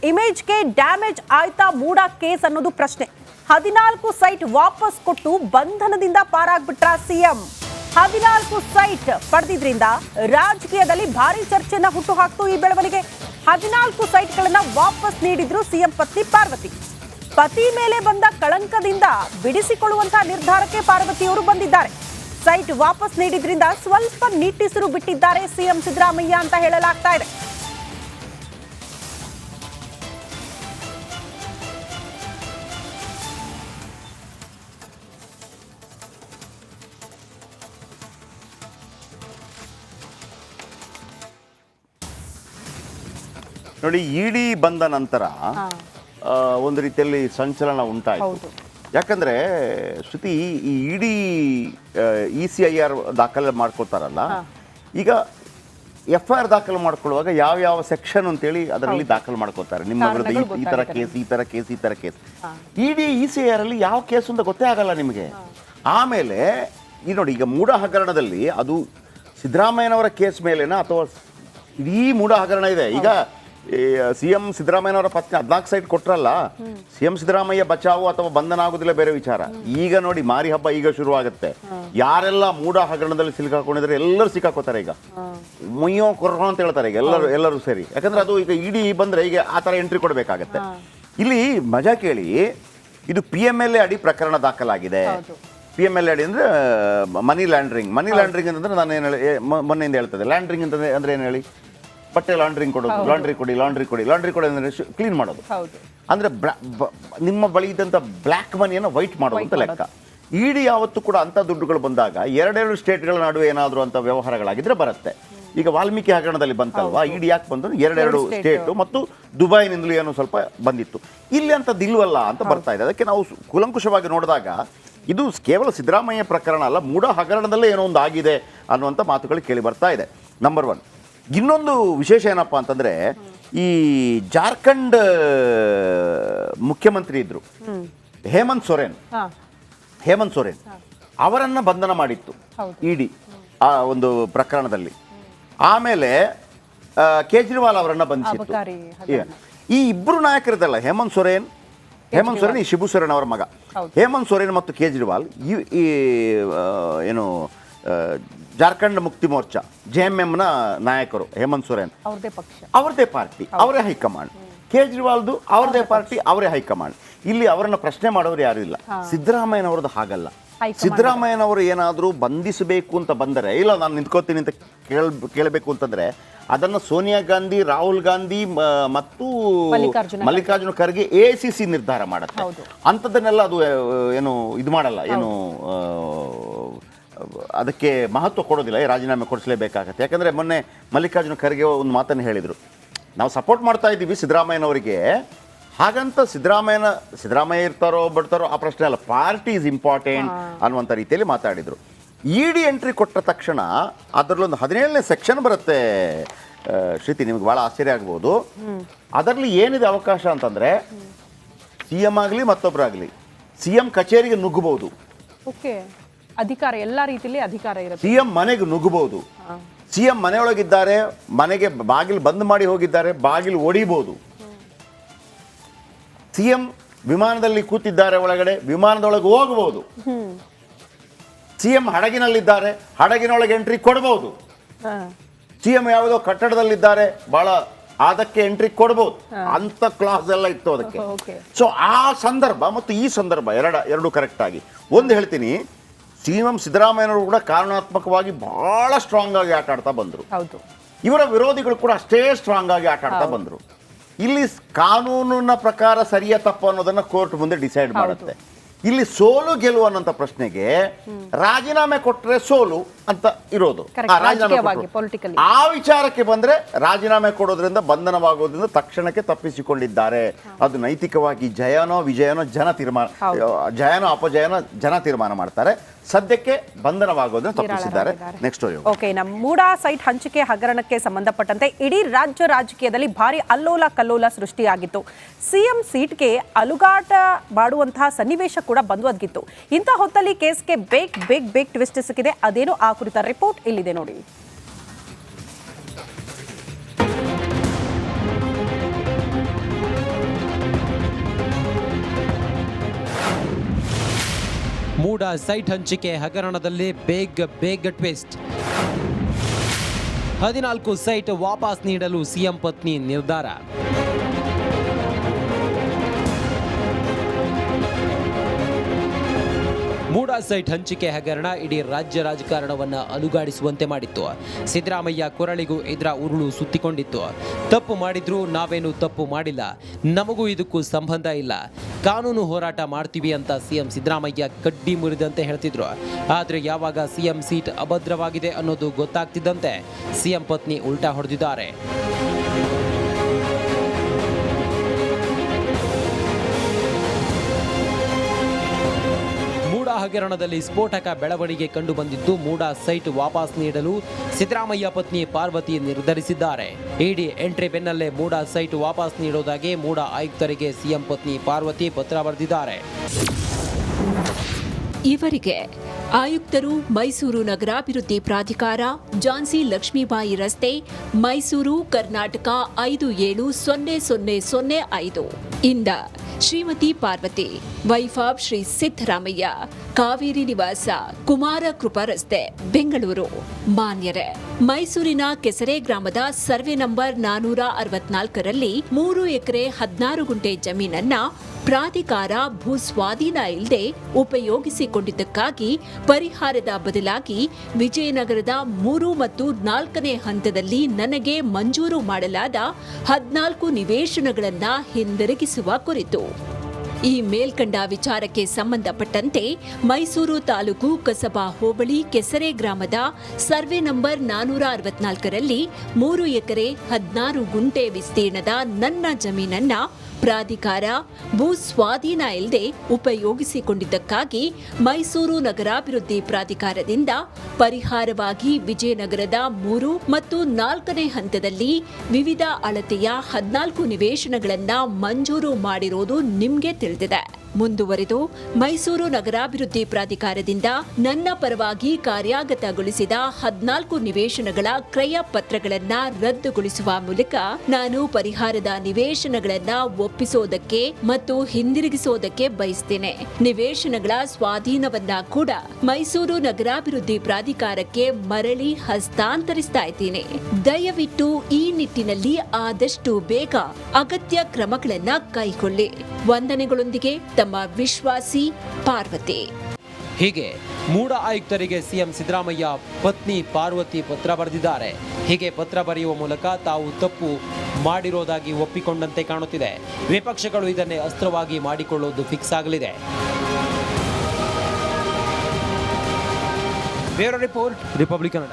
ಇಮೇಜ್ಗೆ damage ಆಯ್ತಾ ಮೂಡ case ಅನ್ನೋದು ಪ್ರಶ್ನೆ. 14 ಸೈಟ್ ವಾಪಸ್ ಕೊಟ್ಟು ಬಂಧನದಿಂದ ಪಾರಾಗ್ಬಿಟ್ರ ಸಿಎಂ. 14 ಸೈಟ್ ಪಡೆದಿದ್ರಿಂದ ರಾಜಕೀಯದಲ್ಲಿ ಭಾರಿ ಚರ್ಚೆನ ಹುಟ್ಟುಹಾಕ್ತು ಈ ಬೆಳವಣಿಗೆ. 14 ಸೈಟ್ಗಳನ್ನ ವಾಪಸ್ ನೀಡಿದ್ರು ಸಿಎಂ ಪತ್ನಿ ಪಾರ್ವತಿ. ಪತಿ ಮೇಲೆ ಬಂದ ಕಳಂಕದಿಂದ ಬಿಡಿಸಿಕೊಳ್ಳುವಂತಹ ನಿರ್ಧಾರಕ್ಕೆ ಪಾರ್ವತಿಯವರು ಬಂದಿದ್ದಾರೆ. ಸೈಟ್ ವಾಪಸ್ ನೀಡಿದ್ರಿಂದ ಸ್ವಲ್ಪ ನಿಟ್ಟುಸಿರು ಬಿಟ್ಟಿದ್ದಾರೆ ಸಿಎಂ ಸಿದ್ದರಾಮಯ್ಯ ಅಂತ ಹೇಳಲಾಗ್ತಾ ಇದೆ. ನೋಡಿ, ಇಡಿ ಬಂದ ನಂತರ ಒಂದು ರೀತಿಯಲ್ಲಿ ಸಂಚಲನ ಉಂಟಾಯಿತು. ಯಾಕಂದ್ರೆ ಶ್ರುತಿ, ಈ ಇಡಿ ECIR ದಾಖಲೆ ಮಾಡ್ಕೊಳ್ತಾರಲ್ಲ, ಈಗ FIR ದಾಖಲು ಮಾಡ್ಕೊಳ್ಳುವಾಗ ಯಾವ ಸೆಕ್ಷನ್ ಅಂತೇಳಿ ಅದರಲ್ಲಿ ದಾಖಲು ಮಾಡ್ಕೋತಾರೆ. ನಿಮ್ಮ ವಿರುದ್ಧ ಈ ತರ ಕೇಸ್. ಇಡಿ ECIR ಅಲ್ಲಿ ಯಾವ ಕೇಸು ಅಂತ ಗೊತ್ತೇ ಆಗಲ್ಲ ನಿಮಗೆ. ಆಮೇಲೆ ಈ ನೋಡಿ, ಈಗ ಮೂಡ ಹಗರಣದಲ್ಲಿ ಅದು ಸಿದ್ದರಾಮಯ್ಯನವರ ಕೇಸ್ ಮೇಲೆನಾ ಅಥವಾ ಇಡೀ ಮೂಡ ಹಗರಣ ಇದೆ. ಈಗ CM ಸಿದ್ದರಾಮಯ್ಯನವರ ಪತ್ನಿ 14 ಸೈಟ್ ಕೊಟ್ರಲ್ಲ, CM ಸಿದ್ದರಾಮಯ್ಯ ಬಚಾವು ಅಥವಾ ಬಂಧನ ಆಗುದಿಲ್ಲ ಬೇರೆ ವಿಚಾರ. ಈಗ ನೋಡಿ, ಮಾರಿ ಹಬ್ಬ ಈಗ ಶುರುವಾಗುತ್ತೆ. ಯಾರೆಲ್ಲ ಮೂಡ ಹಗರಣದಲ್ಲಿ ಸಿಲುಕಾಕೊಂಡಿದ್ರೆ ಎಲ್ಲರೂ ಸಿಕ್ಕಾಕೋತಾರೆ. ಈಗ ಮುಯ್ಯೋ ಕೊರ್ರೋ ಅಂತ ಹೇಳ್ತಾರೆ ಈಗ ಎಲ್ಲರೂ ಸೇರಿ. ಯಾಕಂದ್ರೆ ಅದು ಈಗ ಇಡಿ ಬಂದ್ರೆ ಈಗ ಆ ತರ ಎಂಟ್ರಿ ಕೊಡಬೇಕಾಗತ್ತೆ. ಇಲ್ಲಿ ಮಜಾ ಕೇಳಿ, ಇದು PMLA ಅಡಿ ಪ್ರಕರಣ ದಾಖಲಾಗಿದೆ. PMLA ಅಡಿ ಅಂದ್ರೆ ಮನಿ ಲ್ಯಾಂಡ್ರಿಂಗ್ ಅಂತಂದ್ರೆ ನಾನು ಏನು ಹೇಳಿ ಮೊನ್ನೆಯಿಂದ ಹೇಳ್ತದೆ. ಲ್ಯಾಂಡ್ರಿಂಗ್ ಅಂದ್ರೆ ಏನು ಹೇಳಿ, ಬಟ್ಟೆ ಲಾಂಡ್ರಿಂಗ್ ಕೊಡೋದು, ಲಾಂಡ್ರಿ ಕೊಡಿ ಅಂದ್ರೆ ಕ್ಲೀನ್ ಮಾಡೋದು. ಅಂದ್ರೆ ನಿಮ್ಮ ಬಳಿ ಇದ್ದಂಥ ಬ್ಲ್ಯಾಕ್ ಮನಿಯನ್ನು ವೈಟ್ ಮಾಡೋದು ಅಂತ ಲೆಕ್ಕ. ಇಡಿ ಯಾವತ್ತೂ ಕೂಡ ಅಂಥ ದುಡ್ಡುಗಳು ಬಂದಾಗ ಎರಡೆರಡು ಸ್ಟೇಟ್ಗಳ ನಡುವೆ ಏನಾದರೂ ಅಂತ ವ್ಯವಹಾರಗಳಾಗಿದ್ರೆ ಬರುತ್ತೆ. ಈಗ ವಾಲ್ಮೀಕಿ ಹಗರಣದಲ್ಲಿ ಬಂತಲ್ವಾ, ಇಡಿ ಯಾಕೆ ಬಂತು? ಎರಡೆರಡು ಸ್ಟೇಟು ಮತ್ತು ದುಬೈನಿಂದಲೂ ಏನೋ ಸ್ವಲ್ಪ ಬಂದಿತ್ತು. ಇಲ್ಲಿ ಅಂಥದ್ದಿಲ್ವಲ್ಲ ಅಂತ ಬರ್ತಾ ಇದೆ. ಅದಕ್ಕೆ ನಾವು ಕೂಲಂಕುಷವಾಗಿ ನೋಡಿದಾಗ ಇದು ಕೇವಲ ಸಿದ್ದರಾಮಯ್ಯ ಪ್ರಕರಣ ಅಲ್ಲ, ಮೂಡ ಹಗರಣದಲ್ಲೇ ಏನೋ ಒಂದು ಆಗಿದೆ ಅನ್ನುವಂಥ ಮಾತುಗಳು ಕೇಳಿ ಬರ್ತಾ ಇದೆ. ನಂಬರ್ 1. ಇನ್ನೊಂದು ವಿಶೇಷ ಏನಪ್ಪ ಅಂತಂದ್ರೆ, ಈ ಜಾರ್ಖಂಡ್ ಮುಖ್ಯಮಂತ್ರಿ ಇದ್ರು ಹೇಮಂತ್ ಸೊರೇನ್ ಅವರನ್ನ ಬಂಧನ ಮಾಡಿತ್ತು ಇಡಿ ಆ ಒಂದು ಪ್ರಕರಣದಲ್ಲಿ. ಆಮೇಲೆ ಕೇಜ್ರಿವಾಲ್ ಅವರನ್ನ ಬಂಧಿಸಿತ್ತು. ಈ ಇಬ್ಬರು ನಾಯಕರಿದಲ್ಲ, ಹೇಮಂತ್ ಸೊರೇನ್ ಈ ಶಿಬು ಸೊರೇನ್ ಅವರ ಮಗ. ಹೇಮಂತ್ ಸೊರೇನ್ ಮತ್ತು ಕೇಜ್ರಿವಾಲ್ ಈ ಏನು ಜಾರ್ಖಂಡ್ ಮುಕ್ತಿ ಮೋರ್ಚಾ JMM ನ ನಾಯಕರು. ಹೇಮಂತ್ ಸೊರೇನ್ ಅವ್ರದೇ ಪಾರ್ಟಿ, ಅವರೇ ಹೈಕಮಾಂಡ್. ಕೇಜ್ರಿವಾಲ್ದು ಅವ್ರದೇ ಪಾರ್ಟಿ, ಅವರೇ ಹೈಕಮಾಂಡ್. ಇಲ್ಲಿ ಅವರನ್ನ ಪ್ರಶ್ನೆ ಮಾಡೋರು ಯಾರು ಇಲ್ಲ. ಸಿದ್ದರಾಮಯ್ಯನವ್ರದ್ದು ಹಾಗಲ್ಲ. ಸಿದ್ದರಾಮಯ್ಯನವರು ಏನಾದರೂ ಬಂಧಿಸಬೇಕು ಅಂತ ಬಂದರೆ, ಇಲ್ಲ ನಾನು ನಿಂತ್ಕೋತೀನಿ ಅಂತ ಕೇಳಬೇಕು ಅಂತಂದ್ರೆ ಅದನ್ನು ಸೋನಿಯಾ ಗಾಂಧಿ, ರಾಹುಲ್ ಗಾಂಧಿ ಮತ್ತು ಮಲ್ಲಿಕಾರ್ಜುನ ಖರ್ಗೆ AICC ನಿರ್ಧಾರ ಮಾಡುತ್ತೆ. ಅಂಥದ್ದನ್ನೆಲ್ಲ ಅದು ಏನು ಇದು ಮಾಡಲ್ಲ, ಏನು ಅದಕ್ಕೆ ಮಹತ್ವ ಕೊಡೋದಿಲ್ಲ. ರಾಜೀನಾಮೆ ಕೊಡಿಸಲೇಬೇಕಾಗತ್ತೆ. ಯಾಕಂದರೆ ಮೊನ್ನೆ ಮಲ್ಲಿಕಾರ್ಜುನ ಖರ್ಗೆ ಒಂದು ಮಾತನ್ನು ಹೇಳಿದರು, ನಾವು ಸಪೋರ್ಟ್ ಮಾಡ್ತಾ ಇದ್ದೀವಿ ಸಿದ್ದರಾಮಯ್ಯನವರಿಗೆ, ಹಾಗಂತ ಸಿದ್ದರಾಮಯ್ಯ ಇರ್ತಾರೋ ಬಿಡ್ತಾರೋ ಆ ಪ್ರಶ್ನೆ ಅಲ್ಲ, ಪಾರ್ಟಿ ಈಸ್ ಇಂಪಾರ್ಟೆಂಟ್ ಅನ್ನುವಂಥ ರೀತಿಯಲ್ಲಿ ಮಾತಾಡಿದರು. ಇಡಿ ಎಂಟ್ರಿ ಕೊಟ್ಟ ತಕ್ಷಣ ಅದರಲ್ಲೊಂದು 17ನೇ ಸೆಕ್ಷನ್ ಬರುತ್ತೆ ಶ್ರುತಿ, ನಿಮ್ಗೆ ಭಾಳ ಆಶ್ಚರ್ಯ ಆಗ್ಬೋದು. ಅದರಲ್ಲಿ ಏನಿದೆ ಅವಕಾಶ ಅಂತಂದರೆ, CM ಆಗಲಿ ಮತ್ತೊಬ್ಬರಾಗಲಿ CM ಕಚೇರಿಗೆ ನುಗ್ಗಬಹುದು, ಅಧಿಕಾರ ಎಲ್ಲ ರೀತಿಯಲ್ಲಿ ಅಧಿಕಾರ ಇರುತ್ತೆ. CM ಮನೆಗೆ ನುಗ್ಗಬಹುದು. CM ಮನೆಯೊಳಗಿದ್ದಾರೆ, ಮನೆಗೆ ಬಾಗಿಲು ಬಂದ್ ಮಾಡಿ ಹೋಗಿದ್ದಾರೆ, ಬಾಗಿಲು ಒಡಿಬಹುದು. CM ವಿಮಾನದಲ್ಲಿ ಕೂತಿದ್ದಾರೆ ಒಳಗಡೆ, ವಿಮಾನದೊಳಗೆ ಹೋಗಬಹುದು. CM ಹಡಗಿನಲ್ಲಿದ್ದಾರೆ, ಹಡಗಿನೊಳಗೆ ಎಂಟ್ರಿ ಕೊಡಬಹುದು. CM ಯಾವುದೋ ಕಟ್ಟಡದಲ್ಲಿದ್ದಾರೆ, ಬಹಳ ಅದಕ್ಕೆ ಎಂಟ್ರಿ ಕೊಡಬಹುದು. ಅಂತ ಕ್ಲಾಸ್ ಎಲ್ಲ ಇತ್ತು ಅದಕ್ಕೆ. ಸೊ ಆ ಸಂದರ್ಭ ಮತ್ತು ಈ ಸಂದರ್ಭ ಎರಡು ಕರೆಕ್ಟ್ ಆಗಿ ಒಂದು ಹೇಳ್ತೀನಿ. CM ಸಿದ್ದರಾಮಯ್ಯನವರು ಕೂಡ ಕಾರಣಾತ್ಮಕವಾಗಿ ಬಹಳ ಸ್ಟ್ರಾಂಗ್ ಆಗಿ ಆಟ ಆಡ್ತಾ ಬಂದರು. ಇವರ ವಿರೋಧಿಗಳು ಕೂಡ ಅಷ್ಟೇ ಸ್ಟ್ರಾಂಗ್ ಆಗಿ ಆಟ ಆಡ್ತಾ ಬಂದರು. ಇಲ್ಲಿ ಕಾನೂನಿನ ಪ್ರಕಾರ ಸರಿಯ ತಪ್ಪು ಅನ್ನೋದನ್ನ ಕೋರ್ಟ್ ಮುಂದೆ ಡಿಸೈಡ್ ಮಾಡುತ್ತೆ. ಇಲ್ಲಿ ಸೋಲು ಗೆಲುವು ಅನ್ನೋಂಥ ಪ್ರಶ್ನೆಗೆ ರಾಜೀನಾಮೆ ಕೊಟ್ಟರೆ ಸೋಲು ಅಂತ ಇರೋದು. ಆ ವಿಚಾರಕ್ಕೆ ಬಂದ್ರೆ ರಾಜೀನಾಮೆ ಕೊಡೋದ್ರಿಂದ ಬಂಧನವಾಗೋದ್ರಿಂದ ತಕ್ಷಣಕ್ಕೆ ತಪ್ಪಿಸಿಕೊಂಡಿದ್ದಾರೆ. ಅದು ನೈತಿಕವಾಗಿ ಜಯನೋ ವಿಜಯನೋ ಜಯನೋ ಅಪಜಯನೋ ಜನ ತೀರ್ಮಾನ ಮಾಡ್ತಾರೆ. ಸದ್ಯಕ್ಕೆ ಬಂಧನವಾಗೋದನ್ನ ತಪ್ಪಿಸಿದ್ದಾರೆ. ನೆಕ್ಸ್ಟ್ ಓಕೆ, ನಮ್ಮ ಮೂಡ ಸೈಟ್ ಹಂಚಿಕೆ ಹಗರಣಕ್ಕೆ ಸಂಬಂಧಪಟ್ಟಂತೆ ಇಡೀ ರಾಜ್ಯ ರಾಜಕೀಯದಲ್ಲಿ ಭಾರಿ ಅಲ್ಲೋಲ ಕಲ್ಲೋಲ ಸೃಷ್ಟಿಯಾಗಿತ್ತು. CM ಸೀಟ್ಗೆ ಅಲುಗಾಟ ಮಾಡುವಂತಹ ಸನ್ನಿವೇಶ ಕೂಡ ಬಂದ್ವದ್ಗಿತ್ತು. ಇಂಥ ಹೊತ್ತಲ್ಲಿ ಕೇಸ್ಗೆ ಬೇಕ್ ಟ್ವಿಸ್ಟ್ ಸಿಕ್ಕಿದೆ. ಅದೇನು ಆ ಕುರಿತ ರಿಪೋರ್ಟ್ ಇಲ್ಲಿದೆ ನೋಡಿ. ಮೂಡ ಸೈಟ್ ಹಂಚಿಕೆ ಹಗರಣದಲ್ಲಿ ಬೇಗ ಟ್ವಿಸ್ಟ್. 14 ಸೈಟ್ ವಾಪಸ್ ನೀಡಲು ಸಿಎಂ ಪತ್ನಿ ನಿರ್ಧಾರ. ಮೂಡ ಸೈಟ್ ಹಂಚಿಕೆ ಹಗರಣ ಇಡೀ ರಾಜ್ಯ ರಾಜಕಾರಣವನ್ನು ಅಲುಗಾಡಿಸುವಂತೆ ಮಾಡಿತ್ತು. ಸಿದ್ದರಾಮಯ್ಯ ಕೊರಳಿಗೂ ಇದರ ಉರುಳು ಸುತ್ತಿಕೊಂಡಿತ್ತು. ತಪ್ಪು ಮಾಡಿದ್ರು ನಾವೇನು ತಪ್ಪು ಮಾಡಿಲ್ಲ, ನಮಗೂ ಇದಕ್ಕೂ ಸಂಬಂಧ ಇಲ್ಲ, ಕಾನೂನು ಹೋರಾಟ ಮಾಡ್ತೀವಿ ಅಂತ ಸಿಎಂ ಸಿದ್ದರಾಮಯ್ಯ ಕಡ್ಡಿ ಮುರಿದಂತೆ ಹೇಳ್ತಿದ್ರು. ಆದರೆ ಯಾವಾಗ ಸಿಎಂ ಸೀಟ್ ಅಭದ್ರವಾಗಿದೆ ಅನ್ನೋದು ಗೊತ್ತಾಗ್ತಿದ್ದಂತೆ ಸಿಎಂ ಪತ್ನಿ ಉಲ್ಟಾ ಹೊಡೆದಿದ್ದಾರೆ. ಹಗರಣದಲ್ಲಿ ಸ್ಫೋಟಕ ಬೆಳವಣಿಗೆ ಕಂಡು ಬಂದಿದ್ದು, ಮೂಡ ಸೈಟ್ ವಾಪಸ್ ನೀಡಲು ಸಿದ್ದರಾಮಯ್ಯ ಪತ್ನಿ ಪಾರ್ವತಿ ನಿರ್ಧರಿಸಿದ್ದಾರೆ. ಇಡಿ ಎಂಟ್ರಿ ಬೆನ್ನಲ್ಲೇ ಮೂಡ ಸೈಟ್ ವಾಪಸ್ ನೀಡುವುದಾಗಿ ಮೂಡ ಆಯುಕ್ತರಿಗೆ ಸಿಎಂ ಪತ್ನಿ ಪಾರ್ವತಿ ಪತ್ರ ಬರೆದಿದ್ದಾರೆ. ಇವರಿಗೆ ಆಯುಕ್ತರು ಮೈಸೂರು ನಗರಾಭಿವೃದ್ಧಿ ಪ್ರಾಧಿಕಾರ, ಝಾನ್ಸಿ ಲಕ್ಷ್ಮೀಬಾಯಿ ರಸ್ತೆ, ಮೈಸೂರು, ಕರ್ನಾಟಕ 570005 ಇಂದ ಶ್ರೀಮತಿ ಪಾರ್ವತಿ, ವೈಫ್ ಆಫ್ ಶ್ರೀ ಸಿದ್ದರಾಮಯ್ಯ, ಕಾವೇರಿ ನಿವಾಸ, ಕುಮಾರ ಕೃಪಾ ರಸ್ತೆ, ಬೆಂಗಳೂರು. ಮಾನ್ಯರೇ, ಮೈಸೂರಿನ ಕೆಸರೆ ಗ್ರಾಮದ ಸರ್ವೆ ನಂಬರ್ 464ರಲ್ಲಿ 3 ಎಕರೆ 16 ಗುಂಟೆ ಜಮೀನನ್ನ ಪ್ರಾಧಿಕಾರ ಭೂ ಸ್ವಾಧೀನ ಇಲ್ಲದೆ ಉಪಯೋಗಿಸಿಕೊಂಡಿದ್ದಕ್ಕಾಗಿ ಪರಿಹಾರದ ಬದಲಾಗಿ ವಿಜಯನಗರದ 3 ಮತ್ತು 4ನೇ ಹಂತದಲ್ಲಿ ನನಗೆ ಮಂಜೂರು ಮಾಡಲಾದ 14 ನಿವೇಶನಗಳನ್ನು ಹಿಂದಿರುಗಿಸುವ ಕುರಿತು ಈ ಮೇಲ್ಕಂಡ ವಿಚಾರಕ್ಕೆ ಸಂಬಂಧಪಟ್ಟಂತೆ ಮೈಸೂರು ತಾಲೂಕು ಕಸಬಾ ಹೋಬಳಿ ಕೆಸರೆ ಗ್ರಾಮದ ಸರ್ವೆ ನಂಬರ್ 464ರಲ್ಲಿ 3 ಎಕರೆ 16 ಗುಂಟೆ ವಿಸ್ತೀರ್ಣದ ನನ್ನ ಜಮೀನನ್ನ ಪ್ರಾಧಿಕಾರ ಭೂ ಸ್ವಾಧೀನ ಇಲ್ಲದೆ ಉಪಯೋಗಿಸಿಕೊಂಡಿದ್ದಕ್ಕಾಗಿ ಮೈಸೂರು ನಗರಾಭಿವೃದ್ಧಿ ಪ್ರಾಧಿಕಾರದಿಂದ ಪರಿಹಾರವಾಗಿ ವಿಜಯನಗರದ 3 ಮತ್ತು 4ನೇ ಹಂತದಲ್ಲಿ ವಿವಿಧ ಅಳತೆಯ 14 ನಿವೇಶನಗಳನ್ನು ಮಂಜೂರು ಮಾಡಿರುವುದು ನಿಮಗೆ ತಿಳಿದಿದೆ. ಮುಂದುವರೆದು ಮೈಸೂರು ನಗರಾಭಿವೃದ್ಧಿ ಪ್ರಾಧಿಕಾರದಿಂದ ನನ್ನ ಪರವಾಗಿ ಕಾರ್ಯಗತಗೊಳಿಸಿದ 14 ನಿವೇಶನಗಳ ಕ್ರಯ ಪತ್ರಗಳನ್ನು ರದ್ದುಗೊಳಿಸುವ ಮೂಲಕ ನಾನು ಪರಿಹಾರದ ನಿವೇಶನಗಳನ್ನು ಒಪ್ಪಿಸೋದಕ್ಕೆ ಮತ್ತು ಹಿಂದಿರುಗಿಸೋದಕ್ಕೆ ಬಯಸ್ತೇನೆ. ನಿವೇಶನಗಳ ಸ್ವಾಧೀನವನ್ನ ಕೂಡ ಮೈಸೂರು ನಗರಾಭಿವೃದ್ಧಿ ಪ್ರಾಧಿಕಾರಕ್ಕೆ ಮರಳಿ ಹಸ್ತಾಂತರಿಸ್ತಾ ಇದ್ದೀನಿ. ದಯವಿಟ್ಟು ಈ ನಿಟ್ಟಿನಲ್ಲಿ ಆದಷ್ಟು ಬೇಗ ಅಗತ್ಯ ಕ್ರಮಗಳನ್ನ ಕೈಗೊಳ್ಳಿ. ವಂದನೆಗಳೊಂದಿಗೆ ತಮ್ಮ ವಿಶ್ವಾಸಿ ಪಾರ್ವತಿ. ಹೀಗೆ ಮೂಡ ಆಯುಕ್ತರಿಗೆ ಸಿಎಂ ಸಿದ್ದರಾಮಯ್ಯ ಪತ್ನಿ ಪಾರ್ವತಿ ಪತ್ರ ಬರೆದಿದ್ದಾರೆ. ಹೀಗೆ ಪತ್ರ ಬರೆಯುವ ಮೂಲಕ ತಾವು ತಪ್ಪು ಮಾಡಿರೋದಾಗಿ ಒಪ್ಪಿಕೊಂಡಂತೆ ಕಾಣುತ್ತಿದೆ. ವಿಪಕ್ಷಗಳು ಇದನ್ನೇ ಅಸ್ತ್ರವಾಗಿ ಮಾಡಿಕೊಳ್ಳುವುದು ಫಿಕ್ಸ್ ಆಗಲಿದೆ. Bureau report, republic Kannada.